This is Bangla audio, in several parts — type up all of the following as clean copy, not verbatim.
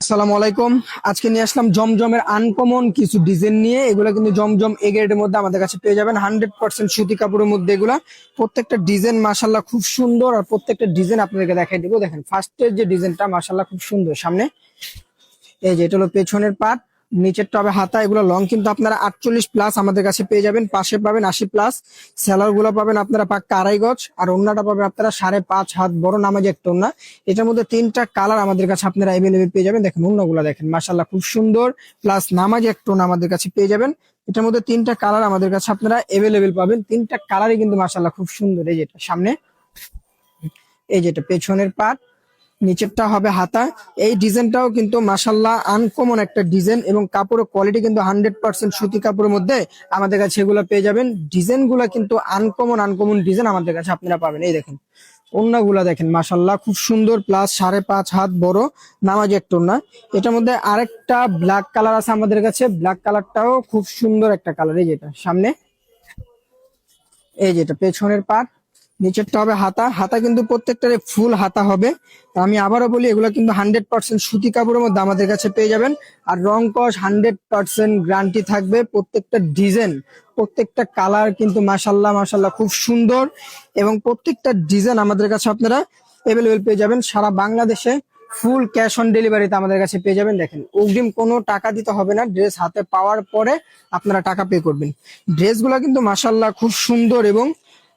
আসসালামু আলাইকুম। আজকে নিয়ে আসলাম জমজমের আনকমন কিছু ডিজাইন নিয়ে। এগুলো কিন্তু জমজম এ গ্রেডের মধ্যে আমাদের কাছে পেয়ে যাবেন 100% সুতি কাপড়ের মধ্যে। এগুলা প্রত্যেকটা ডিজাইন মাশাল্লাহ খুব সুন্দর, আর প্রত্যেকটা ডিজাইন আপনাদেরকে দেখাই দিব। দেখেন ফার্স্টের যে ডিজাইনটা মাশাল্লাহ খুব সুন্দর। সামনে এই যে এটা হলো পেছনের পাট, নিচেরটা হবে হাতা। এগুলো লং কিন্তু আপনারা 48+ আমাদের কাছে পেয়ে যাবেন। পাশে পাবেন 80+। সেলার গুলো পাবেন আপনারা পাক্কা 2.5 গজ, আর ওন্নাটা পাবেন আপনারা 5.5 হাত বড় নামাজি একটা ওন্না। এটার মধ্যে 3টা কালার আমাদের কাছে আপনারা অ্যাভেলেবেল পেয়ে যাবেন। দেখেন ওন্নাগুলো দেখেন মাশাল্লাহ খুব সুন্দর, প্লাস নামাজি একটা ওন্না আমাদের কাছে পেয়ে যাবেন। এটার মধ্যে 3টা কালার আমাদের কাছে আপনারা অ্যাভেলেবেল পাবেন। 3টা কালারই কিন্তু মাশাল্লাহ খুব সুন্দর। এই যেটা সামনে, এই যেটা পেছনের পাট, নিচেরটা হবে হাতা। এই ডিজাইনটাও কিন্তু মাশাল্লাহ আনকমন একটা ডিজাইন, এবং কাপড়ের কোয়ালিটি কিন্তু 100% সুতি কাপড়ের মধ্যে আমাদের কাছে এগুলো পেয়ে যাবেন। ডিজাইন গুলা কিন্তু আনকমন আনকমন ডিজাইন আমাদের কাছে আপনারা পাবেন। এই দেখেন ওড়নাগুলা দেখেন মাশাল্লাহ খুব সুন্দর, প্লাস 5.5 হাত বড় নামাজি একটা ওড়না। এটার মধ্যে আরেকটা ব্ল্যাক কালার আছে আমাদের কাছে। ব্ল্যাক কালারটাও খুব সুন্দর একটা কালার। এই যেটা সামনে, এই যেটা পেছনের পাট, নিচেরটা হবে হাতা। হাতা কিন্তু প্রত্যেকটারে ফুল হাতা হবে। আমি আবারও বলি, এগুলো কিন্তু 100% সুতি কাপড়ের মধ্যে আমাদের কাছে পেয়ে যাবেন। আর রং কস 100% গ্যারান্টি থাকবে। প্রত্যেকটা ডিজাইন, প্রত্যেকটা কালার কিন্তু মাশাল্লাহ মাশাল্লাহ খুব সুন্দর, এবং প্রত্যেকটা ডিজাইন আমাদের কাছে আপনারা অ্যাভেলেবেল পেয়ে যাবেন সারা বাংলাদেশে। ফুল ক্যাশ অন ডেলিভারিতে আমাদের কাছে পেয়ে যাবেন। দেখেন অগ্রিম কোনো টাকা দিতে হবে না, ড্রেস হাতে পাওয়ার পরে আপনারা টাকা পে করবেন। ড্রেসগুলো কিন্তু মাশাল্লাহ খুব সুন্দর এবং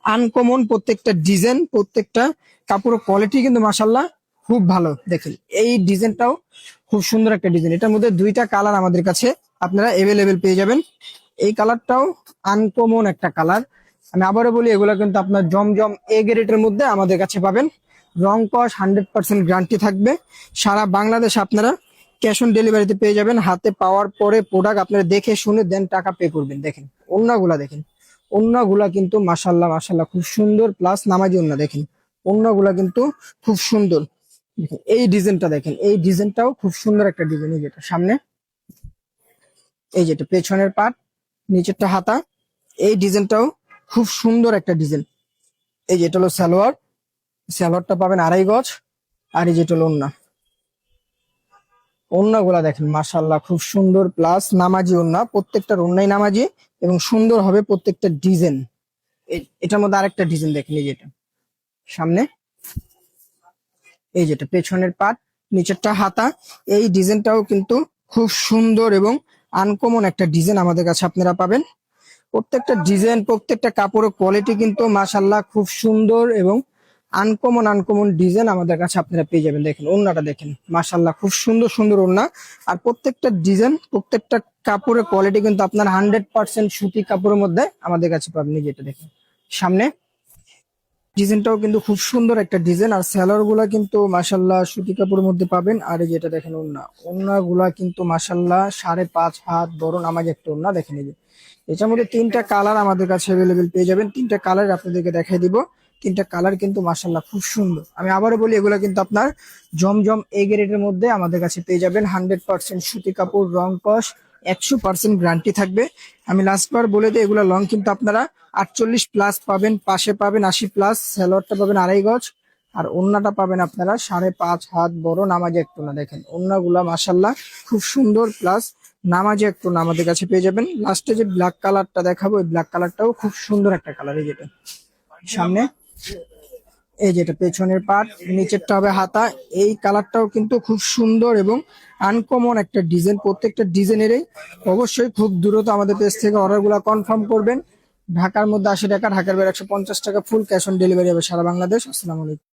আনকমন। প্রত্যেকটা ডিজাইন, প্রত্যেকটা কাপড়ের কোয়ালিটি কিন্তু মাশাল্লাহ খুব ভালো। দেখেন এই ডিজাইনটাও খুব সুন্দর একটা ডিজাইন। এটার মধ্যে 2টা কালার আমাদের কাছে আপনারা অ্যাভেলেবেল পেয়ে যাবেন। এই কালারটাও আনকমন একটা কালার। আমি আবারও বলি, এগুলো কিন্তু আপনার জমজম এ গ্রেডের মধ্যে আমাদের কাছে পাবেন। রং কস 100% গ্যারান্টি থাকবে। সারা বাংলাদেশ আপনারা ক্যাশ অন ডেলিভারিতে পেয়ে যাবেন। হাতে পাওয়ার পরে প্রোডাক্ট আপনারা দেখে শুনে দেন টাকা পে করবেন। দেখেন ওড়নাগুলা দেখেন, ওড়নাগুলা কিন্তু মাশাল্লাহ মাশাল্লাহ খুব সুন্দর, প্লাস নামাজি ওড়না। দেখেন ওড়নাগুলা কিন্তু খুব সুন্দর। দেখেন এই ডিজাইনটা, দেখেন এই ডিজাইনটাও খুব সুন্দর একটা ডিজাইন। এই যেটা সামনে, এই যেটা পেছনের পাট, নিচেরটা হাতা। এই ডিজাইনটাও খুব সুন্দর একটা ডিজাইন। এই যেটা হলো সালোয়ার, সালোয়ারটা পাবেন 2.5 গজ। আর এই যেটা হলো ওড়না, ওড়নাগুলা দেখেন মাশাল্লাহ খুব সুন্দর, প্লাস নামাজি ওড়না। প্রত্যেকটা ওড়নাই নামাজি এবং সুন্দর হবে প্রত্যেকটা ডিজাইন। এটার মধ্যে আরেকটা ডিজাইন দেখেন, এই যেটা সামনে, এই যেটা পেছনের পাট, নিচেরটা হাতা। এই ডিজাইনটাও কিন্তু খুব সুন্দর এবং আনকমন একটা ডিজাইন আমাদের কাছে আপনারা পাবেন। প্রত্যেকটা ডিজাইন, প্রত্যেকটা কাপড়ের কোয়ালিটি কিন্তু মাশাল্লাহ খুব সুন্দর এবং আনকমন আনকমন ডিজাইন আমাদের কাছে আপনারা পেয়ে যাবেন। দেখেন ওড়নাটা দেখেন মাশাল্লাহ খুব সুন্দর সুন্দর ওড়না। আর প্রত্যেকটা ডিজাইন, প্রত্যেকটা কাপড়ের কোয়ালিটি কিন্তু আপনার 100% সুতি কাপড়ের মধ্যে আমাদের কাছে পাবেন। এই যেটা দেখেন সামনে, ডিজাইনটাও কিন্তু খুব সুন্দর একটা ডিজাইন। আর সেলার গুলা কিন্তু মাশাল্লাহ সুতি কাপড়ের মধ্যে পাবেন। আর এই যেটা দেখেন ওড়না, ওড়না গুলা কিন্তু মাশাল্লাহ 5.5 হাত বড় নামাজ একটা ওড়না। দেখেন এই যে এটার মধ্যে 3টা কালার আমাদের কাছে অ্যাভেলেবেল পেয়ে যাবেন। 3টা কালার আপনাদেরকে দেখাই দিব। 3টা কালার কিন্তু মাশাল্লাহ খুব সুন্দর। আমি আবারও বলি, এগুলো কিন্তু আপনার জমজম এ গ্রেডের মধ্যে আমাদের কাছে পেয়ে যাবেন। 100% সুতি কাপড়, রং কস 100% গ্যারান্টি থাকবে। আমি লাস্টবার বলে দিই, এগুলো লং কিন্তু আপনারা 48+ পাবেন, পাশে পাবেন 80+। সালোয়ারটা পাবেন 2.5 গজ, আর ওড়নাটা পাবেন আপনারা 5.5 হাত বড় নামাজি একটা ওড়না। দেখেন ওড়নাগুলা মাশাল্লাহ খুব সুন্দর, প্লাস নামাজি একটা ওড়না আমাদের কাছে পেয়ে যাবেন। লাস্টে যে ব্ল্যাক কালারটা দেখাবো, এই ব্ল্যাক কালারটাও খুব সুন্দর একটা কালার। এই যেটা সামনে, এই যেটা পেছনের পাট, নিচেরটা হবে হাতা। এই কালারটাও কিন্তু খুব সুন্দর এবং আনকমন একটা ডিজাইন। প্রত্যেকটা ডিজাইনেরই অবশ্যই খুব দ্রুত আমাদের পেজ থেকে অর্ডার গুলা কনফার্ম করবেন। ঢাকার মধ্যে 80 টাকা, ঢাকার বাইরে 150 টাকা ফুল ক্যাশ অন ডেলিভারি হবে সারা বাংলাদেশ। আসসালামু আলাইকুম।